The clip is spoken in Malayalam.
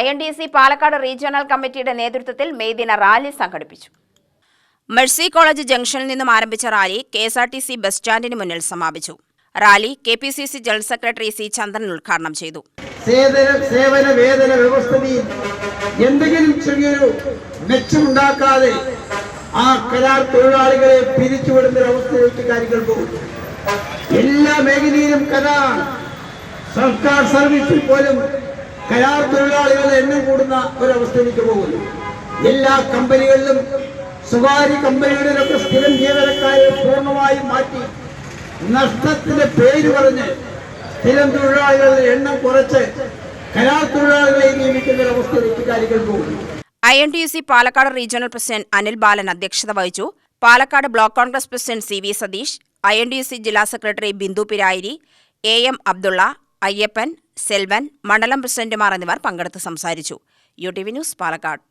INTUC പാലക്കാട് റീജിയണൽ കമ്മിറ്റിയുടെ നേതൃത്വത്തിൽ മെയ് ദിന റാലി സംഘടിപ്പിച്ചു. മെഴ്സി കോളേജ് ജംഗ്ഷനിൽ നിന്നും ആരംഭിച്ച റാലി KSRTC ബസ് സ്റ്റാൻഡിന് മുന്നിൽ സമാപിച്ചു. Rally KPCC general secretary C. ചന്ദ്രൻ ഉദ്ഘാടനം ചെയ്തു. സേവന വേതന വ്യവസ്ഥയിൽ എന്തെങ്കിലും ചെറിയൊരു മെച്ചമുണ്ടാക്കാതെ ആ കരാർ തൊഴിലാളികളെ പിരിച്ചുവിടുന്ന ഒരവസ്ഥയിലേക്ക് കാര്യങ്ങൾ പോകുന്നു. എല്ലാ മേഖലയിലും കരാർ, സർക്കാർ സർവീസിൽ പോലും കരാർ തൊഴിലാളികളുടെ എണ്ണം കൂടുന്ന ഒരവസ്ഥയിലേക്ക് പോകുന്നു. എല്ലാ കമ്പനികളിലും സ്വകാര്യ കമ്പനികളിലൊക്കെ സ്ഥിരം ജീവനക്കാരെ പൂർണ്ണമായും മാറ്റി നഷ്ടത്തിന്റെ പേര് പറഞ്ഞ് സ്ഥിരം തൊഴിലാളികളുടെ എണ്ണം കുറച്ച് കരാർ തൊഴിലാളികളെ നിയമിക്കുന്ന ഒരവസ്ഥയിലേക്ക് കാര്യങ്ങൾ പോകുന്നു. INTUC Palakkad regional president Anil Balan അധ്യക്ഷത വഹിച്ചു. Palakkad block Congress president CV Satheesh, INTUC ജില്ലാ സെക്രട്ടറി ബിന്ദു പിരായിരി, AM അബ്ദുള്ള, അയ്യപ്പൻ, സെൽവൻ, മണ്ഡലം പ്രസിഡന്റുമാർ എന്നിവർ പങ്കെടുത്ത് സംസാരിച്ചു. UTV news Palakkad.